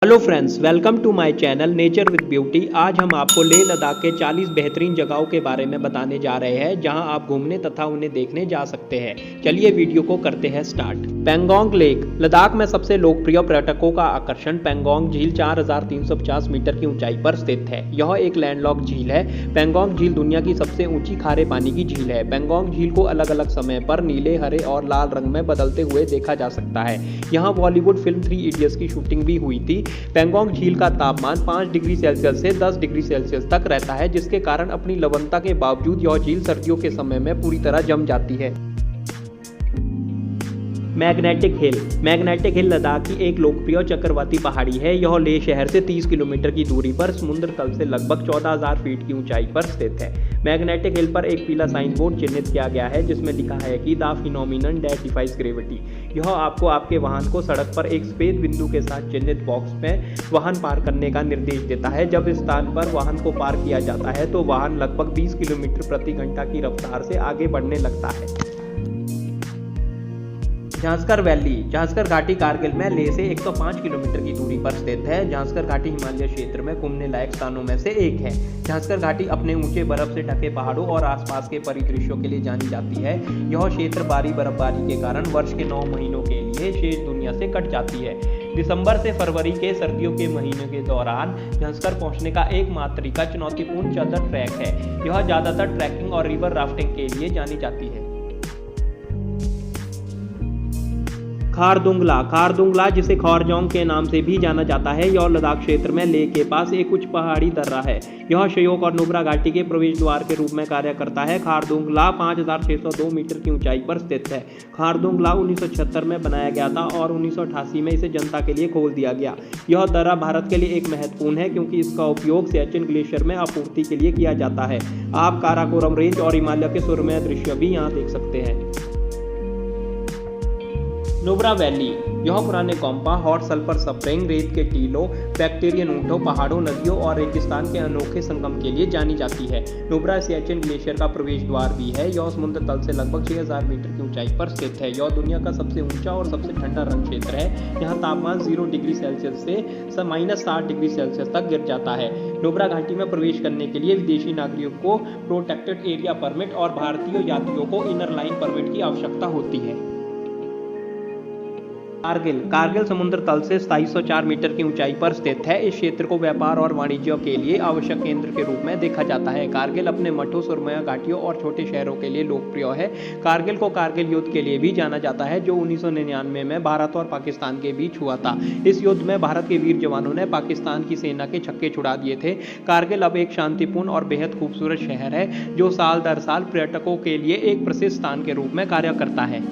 Hello friends, welcome to my channel nature with beauty. आज हम आपको लेह लद्दाख के 40 बेहतरीन जगहों के बारे में बताने जा रहे हैं जहां आप घूमने तथा उन्हें देखने जा सकते हैं। चलिए वीडियो को करते हैं स्टार्ट। पेंगोंग लेक। लद्दाख में सबसे लोकप्रिय पर्यटकों का आकर्षण पेंगोंग झील 4350 मीटर की ऊंचाई पर स्थित है। यह एक लैंडलॉक झील है। पेंगोंग झील दुनिया की सबसे ऊंची खारे पानी की झील है। पेंगोंग झील को अलग अलग समय पर नीले, हरे और लाल रंग में बदलते हुए देखा जा सकता है। यहाँ बॉलीवुड फिल्म 3 इडियट्स की शूटिंग भी हुई थी। पेंगोंग झील का तापमान 5 डिग्री सेल्सियस से 10 डिग्री सेल्सियस तक रहता है, जिसके कारण अपनी लवणता के बावजूद यह झील सर्दियों के समय में पूरी तरह जम जाती है। Magnetic hill. Magnetic hill Ladakh की एक लोकप्रिय चक्रवाती पहाड़ी है। यह लेह शहर से 30 किलोमीटर की दूरी पर समुद्र तल से लगभग 14,000 फीट की ऊंचाई पर स्थित है। मैग्नेटिक हिल पर एक पीला साइन बोर्ड चिन्हित किया गया है जिसमें लिखा है कि the phenomenon that defies gravity. यह आपको आपके वाहन को सड़क पर एक सफेद बिंदु के साथ चिन्हित बॉक्स में वाहन पार करने का निर्देश देता है। जब इस स्थान पर वाहन को पार किया जाता है तो वाहन लगभग 20 किलोमीटर प्रति घंटा की रफ्तार से आगे बढ़ने लगता है। झांसकर वैली। झांसकर घाटी कारगिल में लेह से 105 किलोमीटर की दूरी पर स्थित है। झांसकर घाटी हिमालय क्षेत्र में घूमने लायक स्थानों में से एक है। झांसकर घाटी अपने ऊंचे बर्फ से ढके पहाड़ों और आसपास के परिदृश्यों के लिए जानी जाती है। यह क्षेत्र भारी बर्फबारी के कारण वर्ष के 9 महीनों के लिए शेष दुनिया से कट जाती है। दिसंबर से फरवरी के सर्दियों के महीनों के दौरान झांसकर पहुंचने का एकमात्र तरीका चुनौतीपूर्ण चादर ट्रैक है। यह ज्यादातर ट्रैकिंग और रिवर राफ्टिंग के लिए जानी जाती है। खारदुंगला। खारदुंगला जिसे खौरजोंग के नाम से भी जाना जाता है, यह लद्दाख क्षेत्र में लेह के पास एक उच्च पहाड़ी दर्रा है। यह श्योक और नुब्रा घाटी के प्रवेश द्वार के रूप में कार्य करता है। खारदुंगला 5602 मीटर की ऊंचाई पर स्थित है। खारदुंगला 1976 में बनाया गया था और 1988 में इसे जनता के लिए खोल दिया गया। यह दर्रा भारत के लिए एक महत्वपूर्ण है क्योंकि इसका उपयोग सियाचिन ग्लेशियर में आपूर्ति के लिए किया जाता है। आप काराकोरम रेंज और हिमालय के सुरम्य दृश्य भी यहाँ देख सकते हैं। नुब्रा वैली। यह पुराने गोम्पा, हॉट सल्फर स्प्रिंग, रेत के टीलों, बैक्टीरियन ऊंटों, पहाड़ों, नदियों और रेगिस्तान के अनोखे संगम के लिए जानी जाती है। नुब्रा सियाचिन ग्लेशियर का प्रवेश द्वार भी है। यह समुद्र तल से लगभग 6000 मीटर की ऊंचाई पर स्थित है। यह दुनिया का सबसे ऊंचा और सबसे ठंडा रण क्षेत्र है। यहाँ तापमान 0 डिग्री सेल्सियस से -60 डिग्री सेल्सियस तक गिर जाता है। नुब्रा घाटी में प्रवेश करने के लिए विदेशी नागरिकों को प्रोटेक्टेड एरिया परमिट और भारतीय यात्रियों को इनर लाइन परमिट की आवश्यकता होती है। कारगिल। कारगिल समुद्र तल से 2704 मीटर की ऊंचाई पर स्थित है। इस क्षेत्र को व्यापार और वाणिज्य के लिए आवश्यक केंद्र के रूप में देखा जाता है। कारगिल अपने मठों, सुरम्य घाटियों और छोटे शहरों के लिए लोकप्रिय है। कारगिल को कारगिल युद्ध के लिए भी जाना जाता है जो 1999 में भारत और पाकिस्तान के बीच हुआ था। इस युद्ध में भारत के वीर जवानों ने पाकिस्तान की सेना के छक्के छुड़ा दिए थे। कारगिल अब एक शांतिपूर्ण और बेहद खूबसूरत शहर है जो साल दर साल पर्यटकों के लिए एक प्रसिद्ध स्थान के रूप में कार्य करता है।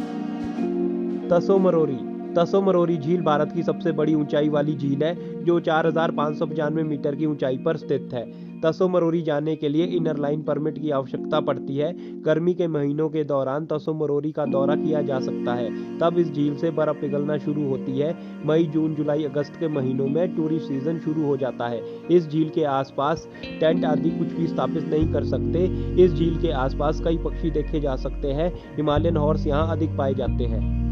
तसो मरोरी। तसो मरोरी झील भारत की सबसे बड़ी ऊंचाई वाली झील है जो 4595 मीटर की ऊंचाई पर स्थित है। तसो मरोरी जाने के लिए इनर लाइन परमिट की आवश्यकता पड़ती है। गर्मी के महीनों के दौरान तसो मरोरी का दौरा किया जा सकता है। तब इस झील से बर्फ पिघलना शुरू होती है। मई, जून, जुलाई, अगस्त के महीनों में टूरिस्ट सीजन शुरू हो जाता है। इस झील के आसपास टेंट आदि कुछ भी स्थापित नहीं कर सकते। इस झील के आसपास कई पक्षी देखे जा सकते हैं। हिमालयन हॉर्स यहाँ अधिक पाए जाते हैं।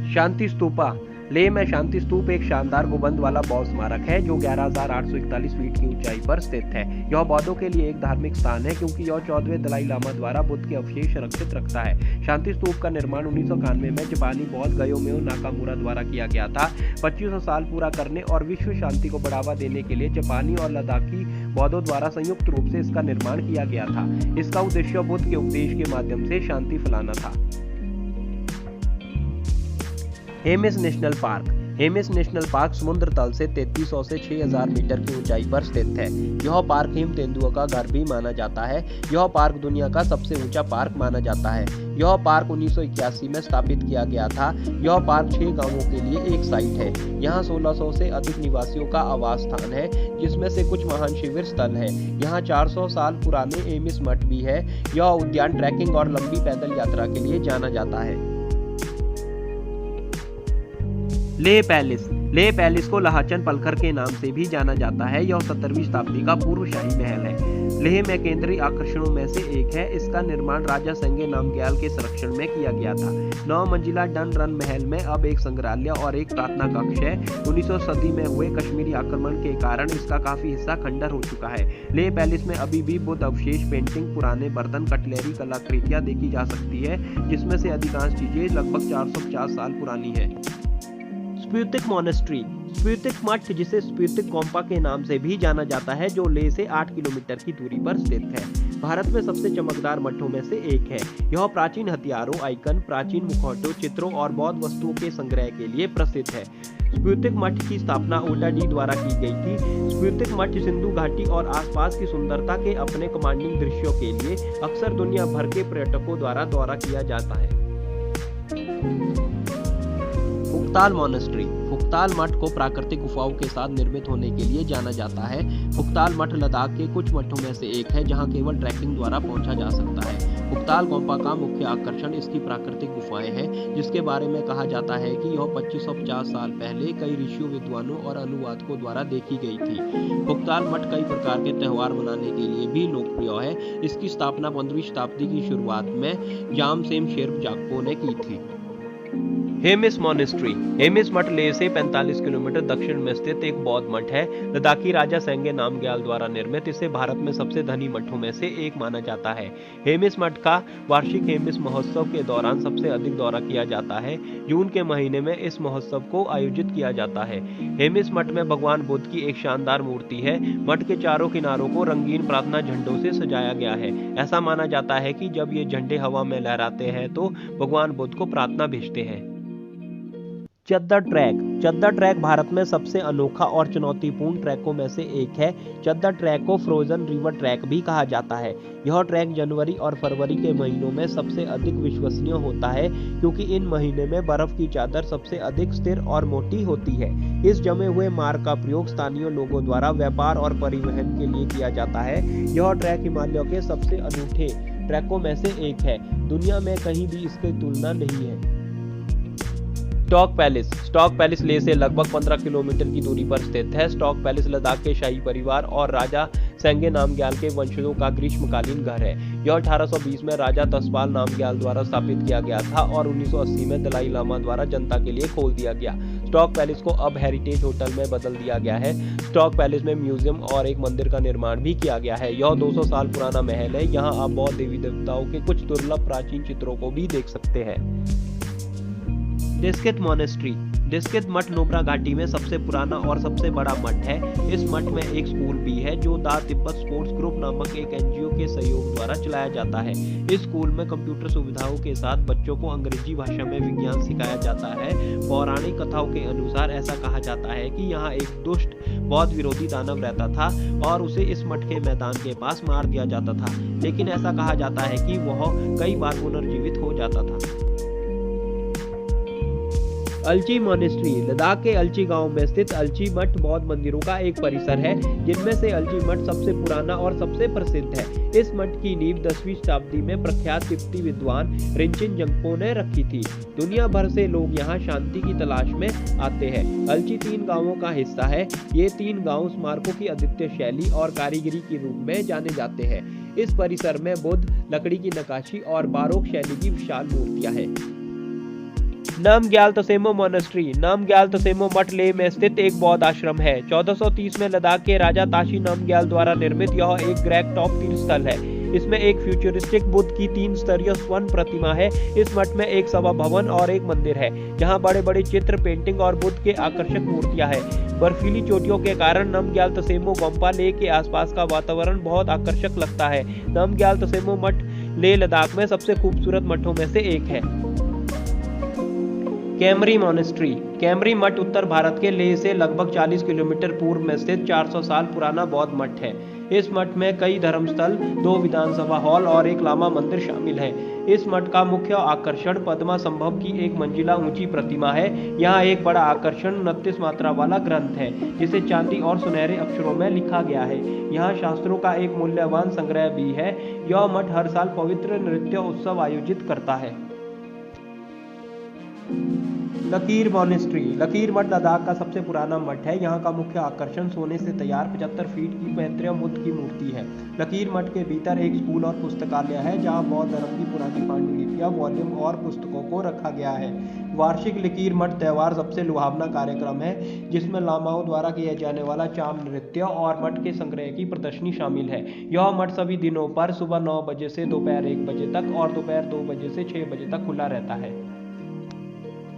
शांति स्तूपा। लेह में शांति स्तूप एक शानदार गुंबद वाला बौद्ध स्मारक है जो 11,841 फीट की ऊंचाई पर स्थित है। यह बौद्धों के लिए एक धार्मिक स्थान है क्योंकि यह 14वें दलाई लामा द्वारा बुद्ध के अवशेष सुरक्षित रखता है। शांति स्तूप का निर्माण 1991 में जापानी बौद्ध गयोमेओ नाकामुरा द्वारा किया गया था। 2500 साल पूरा करने और विश्व शांति को बढ़ावा देने के लिए जापानी और लद्दाखी बौद्धों द्वारा संयुक्त रूप से इसका निर्माण किया गया था। इसका उद्देश्य बुद्ध के उपदेश के माध्यम से शांति फैलाना था। Hemis national park. Hemis national park समुद्र तल से 3300 से 6000 मीटर की ऊंचाई पर स्थित है। यह पार्क हिम तेंदुओं का घर भी माना जाता है। यह पार्क दुनिया का सबसे ऊंचा पार्क माना जाता है। यह पार्क 1981 में स्थापित किया गया था। यह पार्क 6 गांवों के लिए एक साइट है। यहाँ 1600 से अधिक निवासियों का आवास स्थान है जिसमें से कुछ महान शिविर स्थल हैं। यहाँ 400 साल पुराने हेमिस मठ भी है। यह उद्यान ट्रैकिंग और लंबी पैदल यात्रा के लिए जाना जाता है। लेह पैलेस को लहाचन पलखर के नाम से भी जाना जाता है। यह 17वीं शताब्दी का पूर्व शाही महल है। लेह में केंद्रीय आकर्षणों में से एक है। इसका निर्माण राजा संगे नामग्याल के संरक्षण में किया गया था। 9 मंजिला डन रन महल में अब एक संग्रहालय और एक प्रार्थना कक्ष है। 19वीं सदी में हुए कश्मीरी आक्रमण के कारण इसका काफी हिस्सा खंडर हो चुका है। लेह पैलेस में अभी भी बुद्ध अवशेष, पेंटिंग, पुराने बर्तन, कटलेरी कलाकृतियां देखी जा सकती है, जिसमें से अधिकांश चीजें लगभग 450 साल पुरानी है। स्प्यूतिक मॉनेस्ट्री, स्प्यूतिक मठ, जिसे स्प्यूतिक गोम्पा के नाम से भी जाना जाता है, जो लेह से 8 किलोमीटर की दूरी पर स्थित है, भारत में सबसे चमकदार मठों में से एक है। यह प्राचीन हथियारों, आइकन, प्राचीन मुखौटों, चित्रों और बौद्ध वस्तुओं के संग्रह के लिए प्रसिद्ध है। स्प्यूतिक मठ की स्थापना ओटा डी द्वारा की गई थी। स्प्यूतिक मठ सिंधु घाटी और आसपास की सुंदरता के अपने कमांडिंग दृश्यों के लिए अक्सर दुनिया भर के पर्यटकों द्वारा दौरा किया जाता है। फुक्ताल मॉनेस्ट्री, फुक्ताल मठ को प्राकृतिक गुफाओं के साथ निर्मित होने के लिए जाना जाता है। फुक्ताल मठ लद्दाख के कुछ मठों में से एक है, जहां केवल ट्रैकिंग द्वारा पहुंचा जा सकता है। फुक्ताल गोम्पा का मुख्य आकर्षण इसकी प्राकृतिक गुफाएं हैं, जिसके बारे में कहा जाता है कि यह 2550 साल पहले कई ऋषियों, विद्वानों और अनुवादकों द्वारा देखी गई थी। फुक्ताल मठ कई प्रकार के त्योहार मनाने के लिए भी लोकप्रिय है। इसकी स्थापना 15वीं शताब्दी की शुरुआत में जामसेन शेर्प जागपो ने की थी। हेमिस मॉनेस्ट्री, हेमिस मठ लेह से 45 किलोमीटर दक्षिण में स्थित एक बौद्ध मठ है। लद्दाखी राजा संगे नामग्याल द्वारा निर्मित इसे भारत में सबसे धनी मठों में से एक माना जाता है। हेमिस मठ का वार्षिक हेमिस महोत्सव के दौरान सबसे अधिक दौरा किया जाता है। जून के महीने में इस महोत्सव को आयोजित किया जाता है। हेमिस मठ में भगवान बुद्ध की एक शानदार मूर्ति है। मठ के चारों किनारों को रंगीन प्रार्थना झंडों से सजाया गया है। ऐसा माना जाता है कि जब ये झंडे हवा में लहराते हैं तो भगवान बुद्ध को प्रार्थना भेजते हैं। चद्दर ट्रैक, चद्दर ट्रैक भारत में सबसे अनोखा और चुनौतीपूर्ण ट्रैकों में से एक है। चद्दर ट्रैक को फ्रोजन रिवर ट्रैक भी कहा जाता है। यह ट्रैक जनवरी और फरवरी के महीनों में सबसे अधिक विश्वसनीय होता है, क्योंकि इन महीने में बर्फ की चादर सबसे अधिक स्थिर और मोटी होती है। इस जमे हुए मार्ग का प्रयोग स्थानीय लोगों द्वारा व्यापार और परिवहन के लिए किया जाता है। यह ट्रैक हिमालय के सबसे अनूठे ट्रैकों में से एक है। दुनिया में कहीं भी इसकी तुलना नहीं है। Stock palace, stock palace Leh से लगभग 15 किलोमीटर की दूरी पर स्थित है। स्टॉक पैलेस लद्दाख के शाही परिवार और राजा संगे नामग्याल के वंशजों का ग्रीष्मकालीन घर है। यह 1820 में राजा तस्पाल नामग्याल द्वारा स्थापित किया गया था और 1980 में दलाई लामा द्वारा जनता के लिए खोल दिया गया। स्टॉक पैलेस को अब हेरिटेज होटल में बदल दिया गया है। स्टॉक पैलेस में म्यूजियम और एक मंदिर का निर्माण भी किया गया है। यह 200 साल पुराना महल है। यहाँ आप बौद्ध देवी देवताओं के कुछ दुर्लभ प्राचीन चित्रों को भी देख सकते हैं। डिस्कित मॉनेस्ट्री, डिस्कित मठ नुब्रा घाटी में सबसे पुराना और सबसे बड़ा मठ है। इस मठ में एक स्कूल भी है, जो द तिब्बत स्पोर्ट्स ग्रुप नामक एक एनजीओ के सहयोग द्वारा चलाया जाता है। इस स्कूल में कंप्यूटर सुविधाओं के साथ बच्चों को अंग्रेजी भाषा में विज्ञान सिखाया जाता है। पौराणिक कथाओं के अनुसार ऐसा कहा जाता है कि यहाँ एक दुष्ट बौद्ध विरोधी दानव रहता था और उसे इस मठ के मैदान के पास मार दिया जाता था, लेकिन ऐसा कहा जाता है कि वह कई बार पुनर्जीवित हो जाता था। अलची मॉनेस्ट्री, लद्दाख के अलची गांव में स्थित अलची मठ बौद्ध मंदिरों का एक परिसर है, जिनमें से अलची मठ सबसे पुराना और सबसे प्रसिद्ध है। इस मठ की नींव 10वीं शताब्दी में प्रख्यात तिब्बती विद्वान रिंचिन जंगपो ने रखी थी। दुनिया भर से लोग यहाँ शांति की तलाश में आते हैं। अलची 3 गांवों का हिस्सा है। ये 3 गांव स्मारकों की अद्वितीय शैली और कारीगरी के रूप में जाने जाते हैं। इस परिसर में बुद्ध, लकड़ी की नक्काशी और बारोक शैली की विशाल मूर्तियां हैं। नामग्याल तसेमो मॉनेस्ट्री, नामग्याल तसेमो मठ लेह में स्थित एक बौद्ध आश्रम है। 1430 में लद्दाख के राजा ताशी नामग्याल द्वारा निर्मित यह एक ग्रैग टॉप तीर्थ स्थल है। इसमें एक फ्यूचरिस्टिक बुद्ध की 3 स्तरीय स्वर्ण प्रतिमा है। इस मठ में एक सभा भवन और एक मंदिर है, जहां बड़े बड़े चित्र, पेंटिंग और बुद्ध के आकर्षक मूर्तियां हैं। बर्फीली चोटियों के कारण नामग्याल तसेमो गोम्पा लेह के आसपास का वातावरण बहुत आकर्षक लगता है। नामग्याल तसेमो मठ लेह लद्दाख में सबसे खूबसूरत मठों में से एक है। कैमरी मॉनेस्ट्री, कैमरी मठ उत्तर भारत के लेह से लगभग 40 किलोमीटर पूर्व में स्थित 400 साल पुराना बौद्ध मठ है। इस मठ में कई धर्मस्थल, 2 विधानसभा हॉल और एक लामा मंदिर शामिल है। इस मठ का मुख्य आकर्षण पद्मा संभव की 1 मंजिला ऊंची प्रतिमा है। यहाँ एक बड़ा आकर्षण 29 मात्रा वाला ग्रंथ है, जिसे चांदी और सुनहरे अक्षरों में लिखा गया है। यहाँ शास्त्रों का एक मूल्यवान संग्रह भी है। यह मठ हर साल पवित्र नृत्य उत्सव आयोजित करता है। लकीर मॉनेस्ट्री। लकीर मठ लद्दाख का सबसे पुराना मठ है। यहाँ का मुख्य आकर्षण सोने से तैयार 75 फीट की पैतृक बुद्ध की मूर्ति है। लकीर मठ के भीतर एक स्कूल और पुस्तकालय है जहाँ बौद्ध धर्म की पुरानी पांडुलिपियां, वॉल्यूम और पुस्तकों को रखा गया है। वार्षिक लकीर मठ त्यौहार सबसे लुभावना कार्यक्रम है जिसमें लामाओं द्वारा किया जाने वाला चाम नृत्य और मठ के संग्रह की प्रदर्शनी शामिल है। यह मठ सभी दिनों पर सुबह 9 बजे से दोपहर 1 बजे तक और दोपहर 2 बजे से 6 बजे तक खुला रहता है।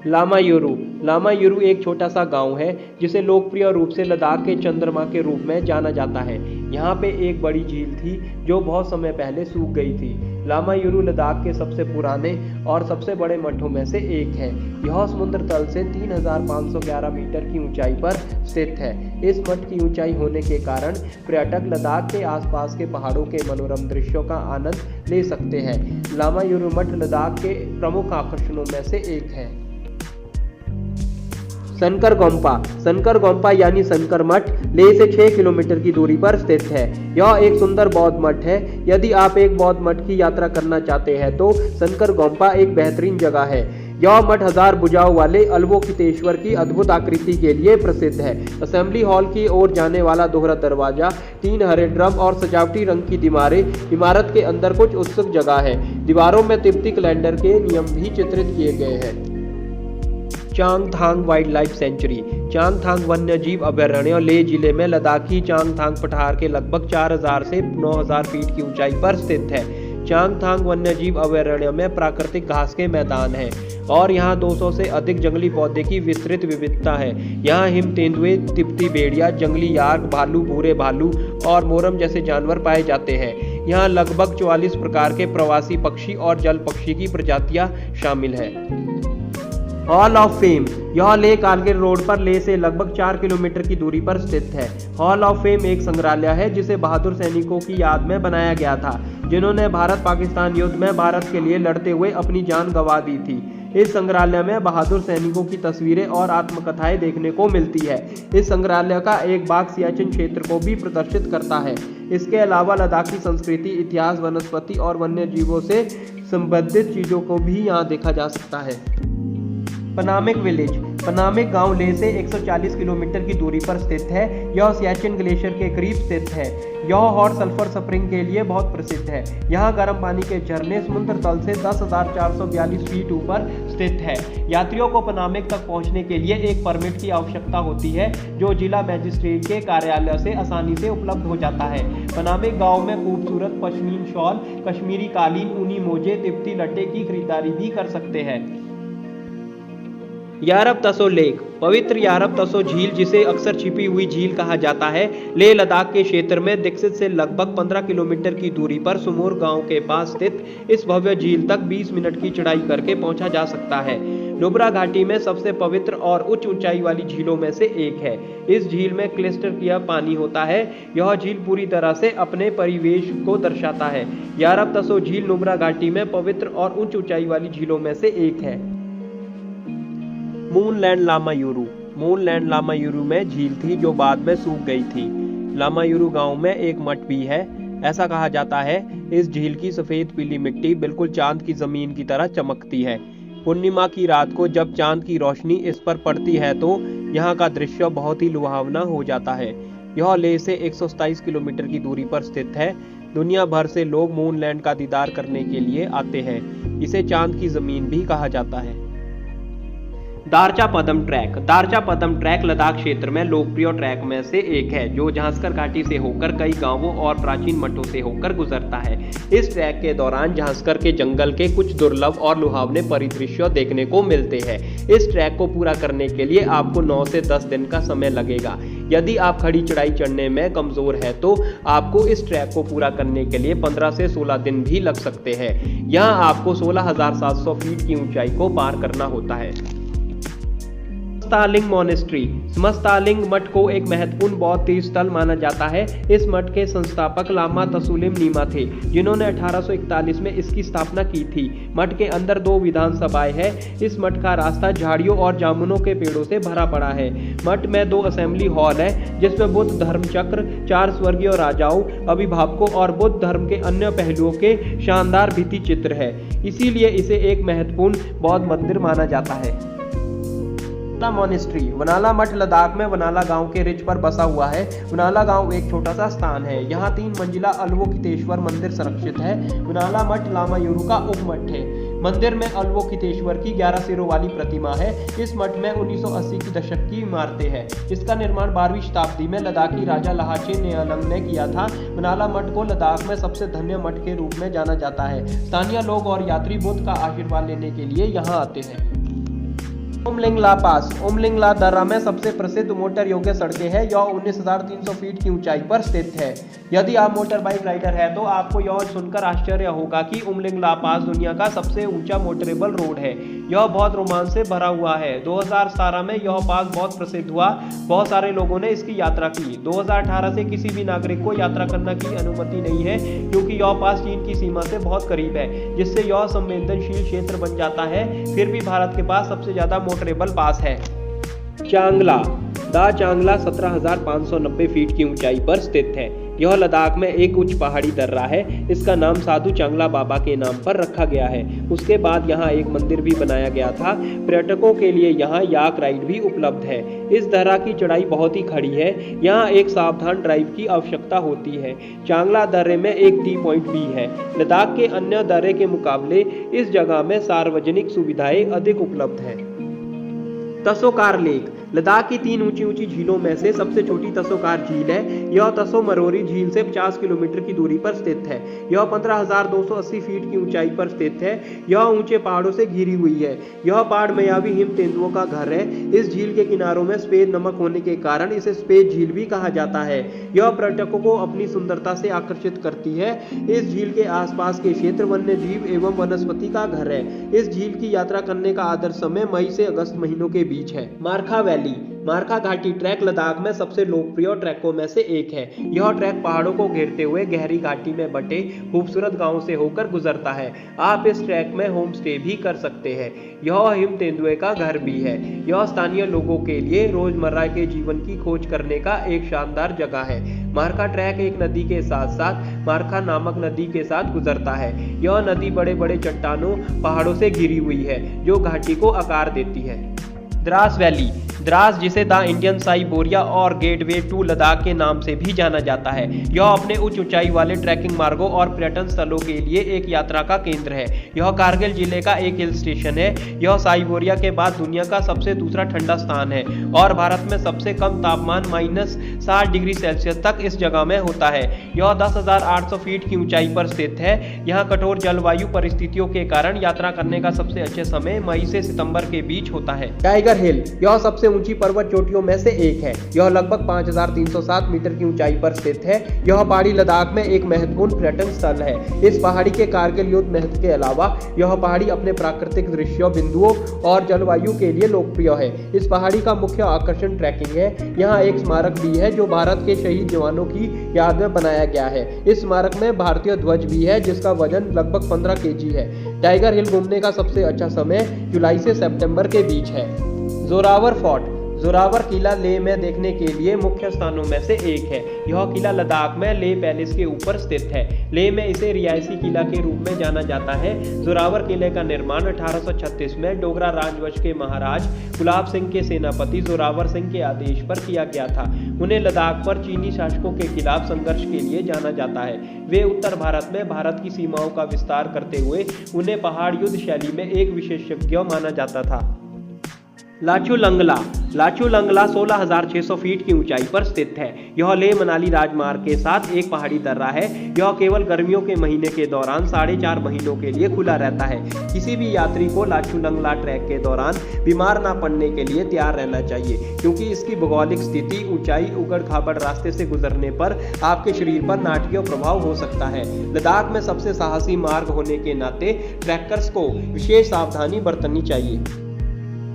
लामायुरु। लामायुरु एक छोटा सा गांव है जिसे लोकप्रिय रूप से लद्दाख के चंद्रमा के रूप में जाना जाता है। यहाँ पे एक बड़ी झील थी जो बहुत समय पहले सूख गई थी। लामायुरु लद्दाख के सबसे पुराने और सबसे बड़े मठों में से एक है। यह समुद्र तल से 3511 मीटर की ऊंचाई पर स्थित है। इस मठ की ऊंचाई होने के कारण पर्यटक लद्दाख के आसपास के पहाड़ों के मनोरम दृश्यों का आनंद ले सकते हैं। लामायुरु मठ लद्दाख के प्रमुख आकर्षणों में से एक है। सनकर गोम्पा। सनकर गोम्पा यानी सनकर मठ लेह से 6 किलोमीटर की दूरी पर स्थित है। यह एक सुंदर बौद्ध मठ है। यदि आप एक बौद्ध मठ की यात्रा करना चाहते हैं तो सनकर गोम्पा एक बेहतरीन जगह है। यह मठ 1000 भुजाओं वाले अवलोकितेश्वर की अद्भुत आकृति के लिए प्रसिद्ध है। असेंबली हॉल की ओर जाने वाला दोहरा दरवाजा, 3 हरे ड्रम और सजावटी रंग की दीवारें, इमारत के अंदर कुछ उत्सुक जगह है। दीवारों में तिब्बती कैलेंडर के नियम भी चित्रित किए गए हैं। Changthang wild life sanctuary. Changthang वन्य जीव अभयारण्य लेह जिले में लद्दाखी चांगथांग पठार के लगभग 4000 से 9000 फीट की ऊंचाई पर स्थित है। चांगथांग वन्य जीव अभयारण्य में प्राकृतिक घास के मैदान हैं और यहाँ 200 से अधिक जंगली पौधे की विस्तृत विविधता है। यहाँ हिम तेंदुए, तिब्बती भेड़िया, जंगली यार्क, भालू, भूरे भालू और मोरम जैसे जानवर पाए जाते हैं। यहाँ लगभग 44 प्रकार के प्रवासी पक्षी और जल पक्षी की प्रजातियां शामिल है। Hall of fame. यह लेह कारगिल रोड पर लेह से लगभग 4 किलोमीटर की दूरी पर स्थित है। हॉल ऑफ फेम एक संग्रहालय है जिसे बहादुर सैनिकों की याद में बनाया गया था जिन्होंने भारत पाकिस्तान युद्ध में भारत के लिए लड़ते हुए अपनी जान गंवा दी थी। इस संग्रहालय में बहादुर सैनिकों की तस्वीरें और आत्मकथाएं देखने को मिलती है। इस संग्रहालय का एक भाग सियाचिन क्षेत्र को भी प्रदर्शित करता है। इसके अलावा लद्दाखी संस्कृति, इतिहास, वनस्पति और वन्य जीवों से संबंधित चीजों को भी यहाँ देखा जा सकता है। पनामिक विलेज। पनामिक गांव लेह से 140 किलोमीटर की दूरी पर स्थित है। यह सियाचिन ग्लेशियर के करीब स्थित है। यह हॉट सल्फर स्प्रिंग के लिए बहुत प्रसिद्ध है। यहाँ गर्म पानी के झरने समुद्र तल से 10,442 फीट ऊपर स्थित है। यात्रियों को पनामिक तक पहुँचने के लिए एक परमिट की आवश्यकता होती है जो जिला मजिस्ट्रेट के कार्यालय से आसानी से उपलब्ध हो जाता है। पनामिक गाँव में खूबसूरत पश्मीन शॉल, कश्मीरी कालीन, ऊनी मोजे, तिब्बती लट्टे की खरीदारी भी कर सकते हैं। यारब तसो लेक। पवित्र यारब तसो झील, जिसे अक्सर छिपी हुई झील कहा जाता है, लेह लद्दाख के क्षेत्र में दीक्षित से लगभग 15 किलोमीटर की दूरी पर सुमोर गांव के पास स्थित इस भव्य झील तक 20 मिनट की चढ़ाई करके पहुंचा जा सकता है। नुब्रा घाटी में सबसे पवित्र और उच्च ऊंचाई वाली झीलों में से एक है। इस झील में क्लिस्टर किया पानी होता है। यह झील पूरी तरह से अपने परिवेश को दर्शाता है। यारब तसो झील नुब्रा घाटी में पवित्र और उच्च ऊंचाई वाली झीलों में से एक है। मूनलैंड लामायुरु। मूनलैंड लामायुरु में झील थी जो बाद में सूख गई थी। लामायुरु गांव में एक मठ भी है। ऐसा कहा जाता है इस झील की सफेद पीली मिट्टी बिल्कुल चांद की जमीन की तरह चमकती है। पूर्णिमा की रात को जब चांद की रोशनी इस पर पड़ती है तो यहाँ का दृश्य बहुत ही लुभावना हो जाता है। यह लेह से 127 किलोमीटर की दूरी पर स्थित है। दुनिया भर से लोग मूनलैंड का दीदार करने के लिए आते हैं। इसे चांद की जमीन भी कहा जाता है। दारचा पदम ट्रैक। दारचा पदम ट्रैक लद्दाख क्षेत्र में लोकप्रिय ट्रैक में से एक है जो झांसकर घाटी से होकर कई गांवों और प्राचीन मठों से होकर गुजरता है। इस ट्रैक के दौरान झांसकर के जंगल के कुछ दुर्लभ और लुभावने परिदृश्य देखने को मिलते हैं। इस ट्रैक को पूरा करने के लिए आपको 9 से 10 दिन का समय लगेगा। यदि आप खड़ी चढ़ाई चढ़ने में कमजोर है तो आपको इस ट्रैक को पूरा करने के लिए 15 से 16 दिन भी लग सकते हैं। यहाँ आपको 16,700 फीट की ऊंचाई को पार करना होता है। समस्तालिंग मॉनेस्ट्री। समस्तालिंग मठ को एक महत्वपूर्ण बौद्ध तीर्थ स्थल माना जाता है। इस मठ के संस्थापक लामा तसुलिम नीमा थे, जिन्होंने 1841 में इसकी स्थापना की थी। मठ के अंदर 2 विधानसभाएं हैं। इस मठ का रास्ता झाड़ियों और जामुनों के पेड़ों से भरा पड़ा है। मठ में 2 असेंबली हॉल है, जिसमें बुद्ध धर्म चक्र, 4 स्वर्गीय राजाओं, अभिभावकों और बुद्ध धर्म के अन्य पहलुओं के शानदार भित्ति चित्र है। इसीलिए इसे एक महत्वपूर्ण बौद्ध मंदिर माना जाता है। वनाला मॉनेस्ट्री। वनाला मठ लद्दाख में वनाला गांव के रिज पर बसा हुआ है। वनाला गांव एक छोटा सा स्थान है। यहाँ 3 मंजिला अवलोकितेश्वर मंदिर संरक्षित है। वनाला मठ लामा युरु का उपमठ है। मंदिर में अवलोकितेश्वर की 11 सिरों वाली प्रतिमा है। इस मठ में 1980 के दशक की इमारतें हैं। इसका निर्माण 12वीं शताब्दी में लद्दाखी राजा लहाचे नेयलंग ने किया था। वनाला मठ को लद्दाख में सबसे धन्य मठ के रूप में जाना जाता है। स्थानीय लोग और यात्री बुद्ध का आशीर्वाद लेने के लिए यहाँ आते हैं। उमलिंग ला पास। उमलिंग ला दर्रा में सबसे प्रसिद्ध मोटर योग्य सड़कें हैं। यह 19,300 फीट की ऊंचाई पर स्थित है। यदि आप मोटर बाइक राइडर हैं तो आपको यह सुनकर आश्चर्य होगा कि उमलिंग ला पास दुनिया का सबसे ऊंचा मोटरेबल रोड है। यह बहुत रोमांच से भरा हुआ है। 2017 में यह पास बहुत प्रसिद्ध हुआ। बहुत सारे लोगों ने इसकी यात्रा की। 2018 से किसी भी नागरिक को यात्रा करने की अनुमति नहीं है, क्योंकि यह पास चीन की सीमा से बहुत करीब है, जिससे यह संवेदनशील क्षेत्र बन जाता है। फिर भी भारत के पास सबसे ज्यादा मोटरेबल पास है। चांगला। दा चांगला 17,590 फीट की ऊंचाई पर स्थित है। यह लद्दाख में एक उच्च पहाड़ी दर्रा है। इसका नाम साधु चांगला बाबा के नाम पर रखा गया है। उसके बाद यहाँ एक मंदिर भी बनाया गया था। पर्यटकों के लिए यहाँ याक राइड भी उपलब्ध है। इस दर्रा की चढ़ाई बहुत ही खड़ी है। यहाँ एक सावधान ड्राइव की आवश्यकता होती है। चांगला दर्रे में एक टी पॉइंट भी है। लद्दाख के अन्य दर्रे के मुकाबले इस जगह में सार्वजनिक सुविधाएं अधिक उपलब्ध है। तसोकार लेक। लद्दाख की 3 ऊंची झीलों में से सबसे छोटी तसोकार झील है। यह तसो मरोरी झील से 50 किलोमीटर की दूरी पर स्थित है। यह 15,280 फीट की ऊंचाई पर स्थित है। यह ऊंचे पहाड़ों से घिरी हुई है। यह पहाड़ मायावी हिम तेंदुओं का घर है। इस झील के किनारों में सफेद नमक होने के कारण इसे सफेद झील भी कहा जाता है। यह पर्यटकों को अपनी सुंदरता से आकर्षित करती है। इस झील के आसपास के क्षेत्र वन्य जीव एवं वनस्पति का घर है। इस झील की यात्रा करने का आदर्श समय मई से अगस्त महीनों के बीच है। मारखा वैली। मारखा घाटी ट्रैक लद्दाख में सबसे लोकप्रिय ट्रैकों में से एक है। यह ट्रैक पहाड़ों को घेरते हुए गहरी घाटी में बटे खूबसूरत गांवों से होकर गुजरता है। आप इस ट्रैक में होम स्टे भी कर सकते हैं। यह हिम तेंदुए का घर भी है। यह स्थानीय लोगों के लिए रोजमर्रा के जीवन की खोज करने का एक शानदार जगह है। मारखा ट्रैक एक नदी के साथ साथ मारखा नामक नदी के साथ गुजरता है। यह नदी बड़े बड़े चट्टानों पहाड़ों से घिरी हुई है, जो घाटी को आकार देती है। द्रास वैली। द्रास, जिसे द इंडियन साइबेरिया और गेटवे टू लद्दाख के नाम से भी जाना जाता है, यह अपने उच्च ऊंचाई वाले ट्रैकिंग मार्गों और पर्यटन स्थलों के लिए एक यात्रा का केंद्र है। यह कारगिल जिले का एक हिल स्टेशन है। यह साइबेरिया के बाद दुनिया का सबसे दूसरा ठंडा स्थान है और भारत में सबसे कम तापमान -60 डिग्री सेल्सियस तक इस जगह में होता है। यह 10,800 फीट की ऊंचाई पर स्थित है। यहाँ कठोर जलवायु परिस्थितियों के कारण यात्रा करने का सबसे अच्छे समय मई से सितंबर के बीच होता है। टाइगर हिल। यह सबसे ऊंची पर्वत चोटियों में से एक है। यह लगभग 5,307 मीटर की ऊंचाई पर स्थित है। यह पहाड़ी लद्दाख में एक महत्वपूर्ण पर्यटन स्थल है। इस पहाड़ी के कारगिल युद्ध महत्व के अलावा यह पहाड़ी अपने प्राकृतिक दृश्यों, बिंदुओं और जलवायु के लिए लोकप्रिय है। इस पहाड़ी का मुख्य आकर्षण ट्रैकिंग है। यहाँ एक स्मारक भी है जो भारत के शहीद जवानों की याद में बनाया गया है। इस स्मारक में भारतीय ध्वज भी है, जिसका वजन लगभग 15 kg है। टाइगर हिल घूमने का सबसे अच्छा समय जुलाई से सितंबर के बीच है। जोरावर फोर्ट। जोरावर किला लेह में देखने के लिए मुख्य स्थानों में से एक है। यह किला लद्दाख में लेह पैलेस के ऊपर स्थित है। लेह में इसे रियासी किला के रूप में जाना जाता है। जोरावर किले का निर्माण 1836 में डोगरा राजवंश के महाराज गुलाब सिंह के सेनापति जोरावर सिंह के आदेश पर किया गया था। उन्हें लद्दाख पर चीनी शासकों के खिलाफ संघर्ष के लिए जाना जाता है। वे उत्तर भारत में भारत की सीमाओं का विस्तार करते हुए उन्हें पहाड़ युद्ध शैली में एक विशेषज्ञ माना जाता था। लाचू लंगला। लाचू लंगला 16,600 फीट की ऊंचाई पर स्थित है। यह लेह मनाली राजमार्ग के साथ एक पहाड़ी दर्रा है। यह केवल गर्मियों के महीने के दौरान 4.5 महीनों के लिए खुला रहता है। किसी भी यात्री को लाचू लंगला ट्रैक के दौरान बीमार ना पड़ने के लिए तैयार रहना चाहिए, क्योंकि इसकी भौगोलिक स्थिति, ऊंचाई, उगड़ खाबड़ रास्ते से गुजरने पर आपके शरीर पर नाटकीय प्रभाव हो सकता है। लद्दाख में सबसे साहसी मार्ग होने के नाते ट्रैकर्स को विशेष सावधानी बरतनी चाहिए।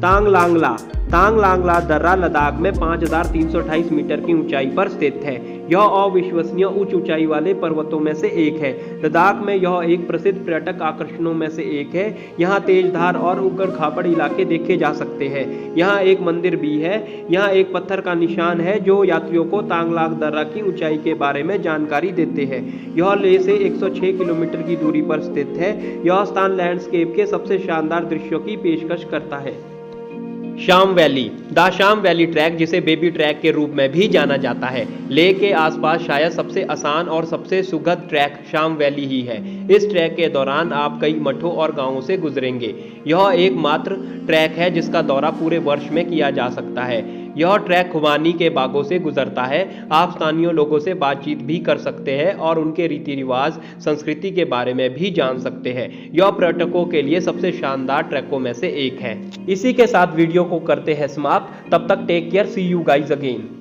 तांग लांगला दर्रा लद्दाख में 5,328 मीटर की ऊंचाई पर स्थित है। यह अविश्वसनीय उच्च ऊंचाई वाले पर्वतों में से एक है। लद्दाख में यह एक प्रसिद्ध पर्यटक आकर्षणों में से एक है। यहाँ तेज धार और उग्र खापड़ इलाके देखे जा सकते हैं। यहाँ एक मंदिर भी है। यहाँ एक पत्थर का निशान है जो यात्रियों को तांगलांग दर्रा की ऊंचाई के बारे में जानकारी देते हैं। यह लेह से 106 किलोमीटर की दूरी पर स्थित है। यह स्थान लैंडस्केप के सबसे शानदार दृश्यों की पेशकश करता है। Shyam valley the Shyam valley track, जिसे बेबी ट्रैक के रूप में भी जाना जाता है, लेह के आसपास शायद सबसे आसान और सबसे सुखद ट्रैक श्याम वैली ही है। इस ट्रैक के दौरान आप कई मठों और गांवों से गुजरेंगे। यह एकमात्र ट्रैक है जिसका दौरा पूरे वर्ष में किया जा सकता है। यह ट्रैक खुबानी के बागों से गुजरता है। आप स्थानीय लोगों से बातचीत भी कर सकते हैं और उनके रीति रिवाज, संस्कृति के बारे में भी जान सकते हैं। यह पर्यटकों के लिए सबसे शानदार ट्रैकों में से एक है। इसी के साथ वीडियो को करते हैं समाप्त। तब तक take care, see you guys again.